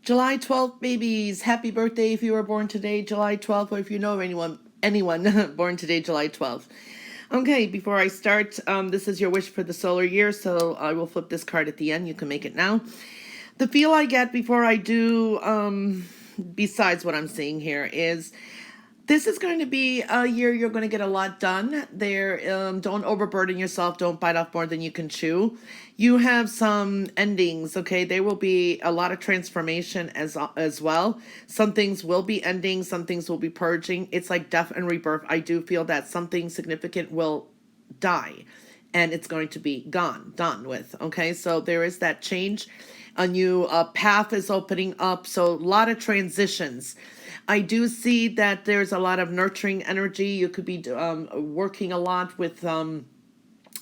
July 12th, babies. Happy birthday if you were born today, July 12th, or if you know anyone born today, July 12th. Okay, before I start, this is your wish for the solar year, so I will flip this card at the end. You can make it now. The feel I get before I do, besides what I'm seeing here, is this is going to be a year you're going to get a lot done. Don't overburden yourself. Don't bite off more than you can chew. You have some endings, okay? There will be a lot of transformation as well. Some things will be ending. Some things will be purging. It's like death and rebirth. I do feel that something significant will die and it's going to be done with, okay? So there is that change. A new path is opening up. So a lot of transitions. I do see that there's a lot of nurturing energy. You could be working a lot with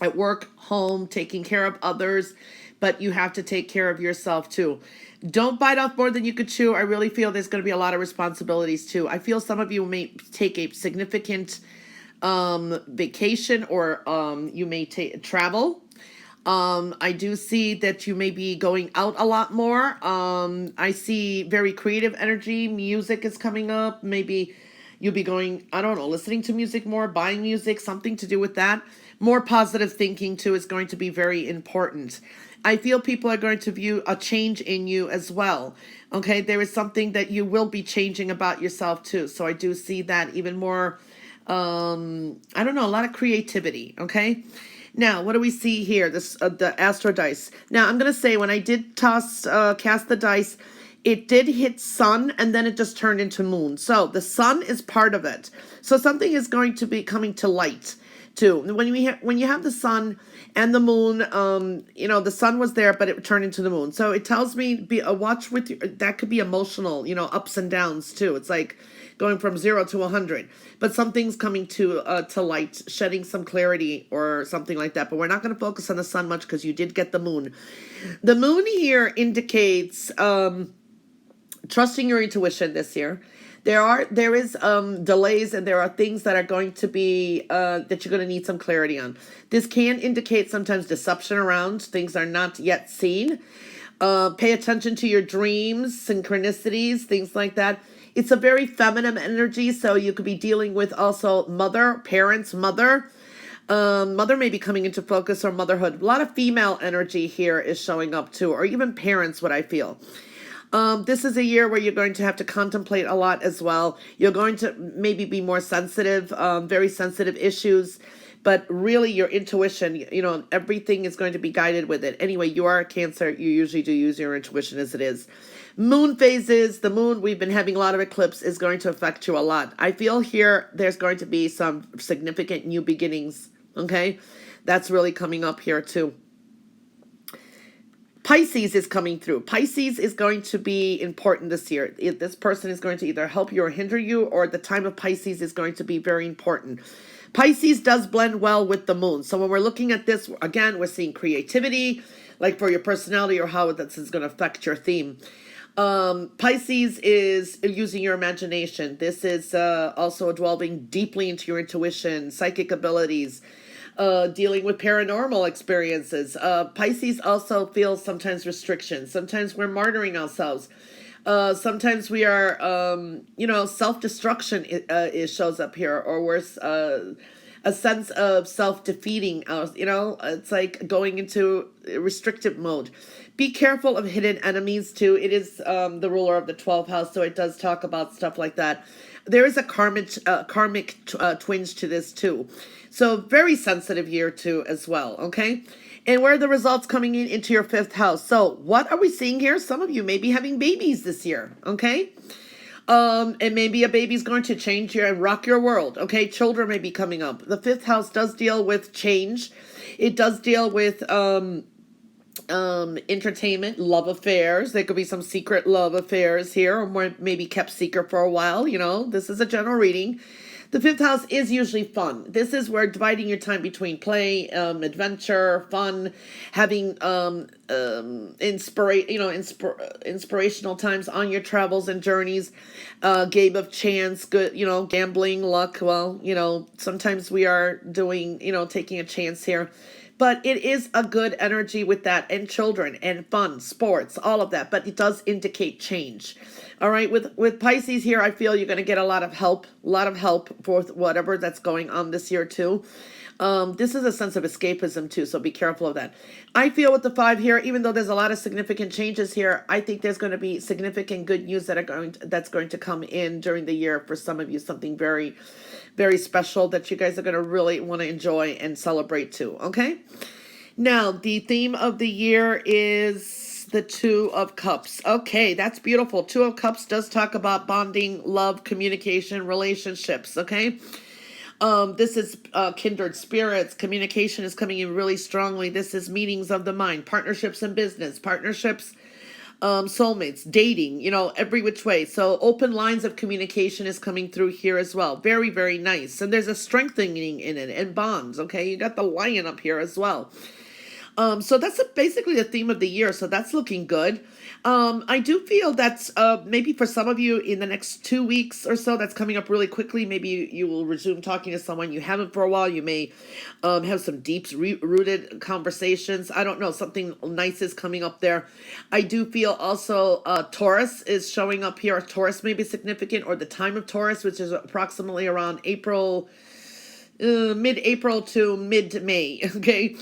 at work, home, taking care of others, but you have to take care of yourself too. Don't bite off more than you could chew. I really feel there's going to be a lot of responsibilities too. I feel some of you may take a significant vacation, or you may travel. I do see that you may be going out a lot more. I see very creative energy. Music is coming up. Maybe you'll be going, I don't know, listening to music more, buying music, something to do with that. More positive thinking too is going to be very important. I feel people are going to view a change in you as well. Okay, there is something that you will be changing about yourself too. So I do see that even more, I don't know, a lot of creativity. Okay. Now, what do we see here? This the Astro dice. Now, I'm going to say when I did cast the dice, it did hit sun and then it just turned into moon. So the sun is part of it. So something is going to be coming to light too. When you have the sun and the moon, the sun was there, but it turned into the moon. So it tells me be a watch with you. That could be emotional, ups and downs too. It's like going from 0 to 100, but something's coming to light, shedding some clarity or something like that. But we're not going to focus on the sun much because you did get the moon. The moon here indicates trusting your intuition this year. There is delays, and there are things that are going to be that you're going to need some clarity on. This can indicate sometimes deception around things are not yet seen. Pay attention to your dreams, synchronicities, things like that. It's a very feminine energy, so you could be dealing with also parents, mother. Mother may be coming into focus, or motherhood. A lot of female energy here is showing up too, or even parents, what I feel. This is a year where you're going to have to contemplate a lot as well. You're going to maybe be more sensitive, very sensitive issues, but really your intuition, everything is going to be guided with it. Anyway, you are a Cancer. You usually do use your intuition as it is. Moon phases, the moon, we've been having a lot of eclipse, is going to affect you a lot. I feel here there's going to be some significant new beginnings, okay? That's really coming up here too. Pisces is coming through. Pisces is going to be important this year. This person is going to either help you or hinder you, or the time of Pisces is going to be very important. Pisces does blend well with the moon. So when we're looking at this, again, we're seeing creativity, like for your personality or how this is going to affect your theme. Pisces is using your imagination. This is also delving deeply into your intuition, psychic abilities, dealing with paranormal experiences. Pisces also feels sometimes restrictions. Sometimes we're martyring ourselves. Sometimes we are, self-destruction shows up here, or we're a sense of self-defeating. It's like going into restrictive mode. Be careful of hidden enemies too. It is the ruler of the 12th house, so it does talk about stuff like that. There is a karmic twinge to this too. So very sensitive year too as well, okay? And where are the results coming into your 5th house? So what are we seeing here? Some of you may be having babies this year, okay? And maybe a baby's going to change you and rock your world, okay? Children may be coming up. The 5th house does deal with change. It does deal with entertainment, love affairs. There could be some secret love affairs here, or maybe kept secret for a while. This is a general reading. The 5th house is usually fun. This is where dividing your time between play, adventure, fun, having inspirational times on your travels and journeys, game of chance, good, gambling, luck. Well, sometimes we are doing, taking a chance here. but it is a good energy with that, and children and fun, sports, all of that, but it does indicate change. All right, with Pisces here, I feel you're going to get a lot of help for whatever that's going on this year too. This is a sense of escapism too, so be careful of that. I feel with the 5 here, even though there's a lot of significant changes here, I think there's going to be significant good news that's going to come in during the year for some of you, something very, very special that you guys are going to really want to enjoy and celebrate too. Okay. Now the theme of the year is the 2 of Cups. Okay, that's beautiful. 2 of Cups does talk about bonding, love, communication, relationships. Okay. This is kindred spirits. Communication is coming in really strongly. This is meetings of the mind, partnerships in business, partnerships, soulmates, dating, every which way. So open lines of communication is coming through here as well. Very, very nice. And there's a strengthening in it and bonds. Okay. You got the lion up here as well. So that's basically the theme of the year. So that's looking good. I do feel that's maybe for some of you in the next 2 weeks or so, that's coming up really quickly. Maybe you will resume talking to someone you haven't for a while. You may have some deep rooted conversations. I don't know. Something nice is coming up there. I do feel also Taurus is showing up here. Taurus may be significant, or the time of Taurus, which is approximately around April, mid-April to mid-May. Okay.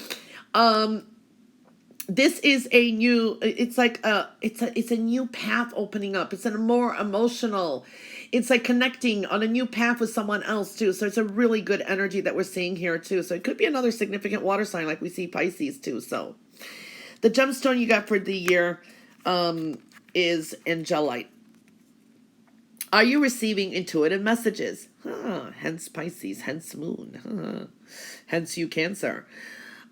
This is a new, it's like it's a new path opening up. It's a more emotional, it's like connecting on a new path with someone else too. So it's a really good energy that we're seeing here too. So it could be another significant water sign like we see Pisces too. So the gemstone you got for the year is Angelite. Are you receiving intuitive messages? Hence Pisces, hence moon, hence you Cancer.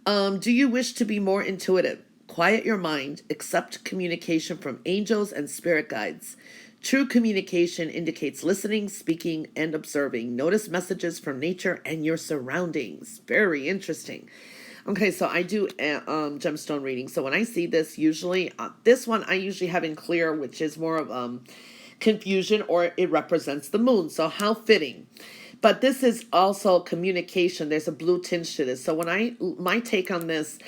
Do you wish to be more intuitive? Quiet your mind, accept communication from angels and spirit guides. True communication indicates listening, speaking, and observing. Notice messages from nature and your surroundings. Very interesting. Okay, so I do gemstone reading. So when I see this, usually, this one I usually have in clear, which is more of confusion, or it represents the moon. So how fitting. But this is also communication. There's a blue tinge to this. So my take on this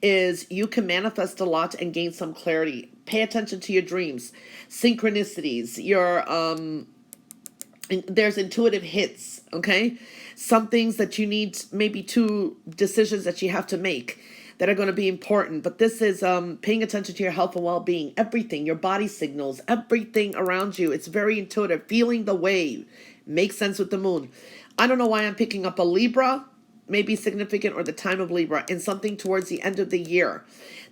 is you can manifest a lot and gain some clarity. Pay attention to your dreams, synchronicities, there's intuitive hits, okay? Some things that you need, maybe 2 decisions that you have to make that are going to be important. But this is paying attention to your health and well-being, everything, your body signals, everything around you. It's very intuitive, feeling the wave. Makes sense with the moon. I don't know why I'm picking up a Libra, maybe significant, or the time of Libra, and something towards the end of the year.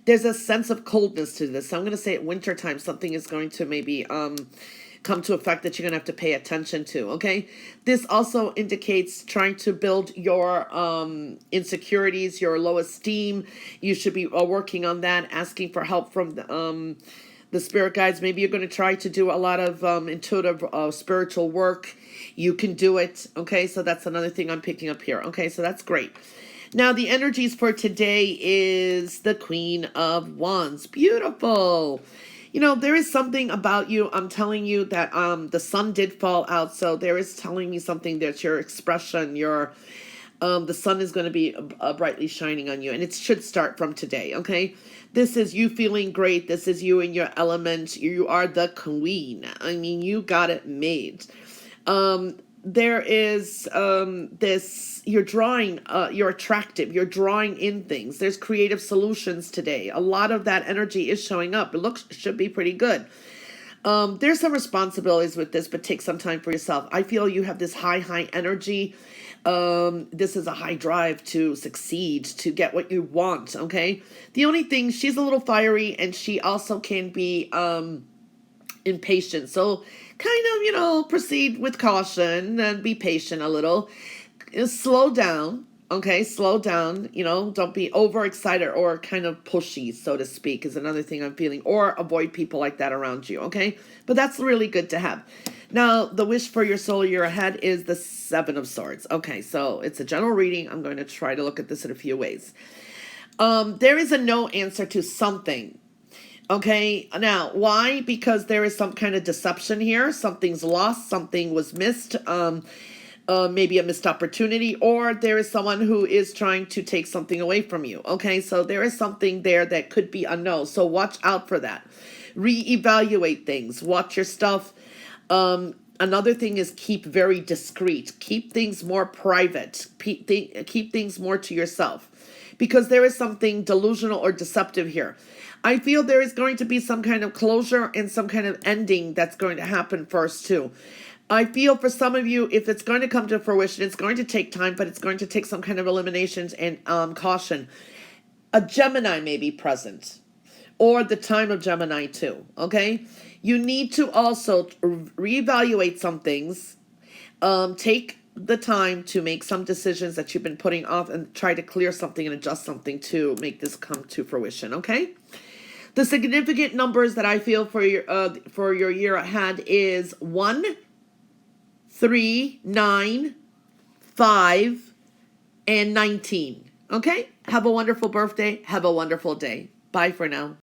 There's a sense of coldness to this. So I'm going to say at winter time, something is going to maybe come to effect that you're going to have to pay attention to. Okay. This also indicates trying to build your insecurities, your low esteem. You should be working on that, asking for help from the spirit guides. Maybe you're going to try to do a lot of intuitive spiritual work. You can do it. Okay, so that's another thing I'm picking up here. Okay, so that's great. Now the energies for today is the Queen of Wands. Beautiful. There is something about you. I'm telling you that the sun did fall out, so there is telling me something that your expression, the sun is going to be brightly shining on you, and it should start from today. Okay. This is you feeling great. This is you in your element. You are the queen. I mean, you got it made. There is this, you're drawing, you're attractive. You're drawing in things. There's creative solutions today. A lot of that energy is showing up. It should be pretty good. There's some responsibilities with this, but take some time for yourself. I feel you have this high energy. This is a high drive to succeed, to get what you want. Okay. The only thing, she's a little fiery, and she also can be, impatient. So kind of, proceed with caution and be patient a little. Slow down. Okay. Slow down. Don't be overexcited or kind of pushy, so to speak, is another thing I'm feeling, or avoid people like that around you. Okay. But that's really good to have. Now, the wish for your solar year ahead is the 7 of Swords. Okay, so it's a general reading. I'm going to try to look at this in a few ways. There is a no answer to something. Okay, now, why? Because there is some kind of deception here. Something's lost. Something was missed. maybe a missed opportunity, or there is someone who is trying to take something away from you. Okay, so there is something there that could be a no. So watch out for that. Reevaluate things. Watch your stuff. Another thing is keep very discreet. Keep things more private. Keep things more to yourself, because there is something delusional or deceptive here. I feel there is going to be some kind of closure and some kind of ending that's going to happen first too. I feel for some of you, if it's going to come to fruition, it's going to take time, but it's going to take some kind of eliminations and caution. A Gemini may be present, or the time of Gemini too, okay? You need to also reevaluate some things. Take the time to make some decisions that you've been putting off and try to clear something and adjust something to make this come to fruition, okay? The significant numbers that I feel for your year ahead is 1, 3, 9, 5, and 19. Okay? Have a wonderful birthday. Have a wonderful day. Bye for now.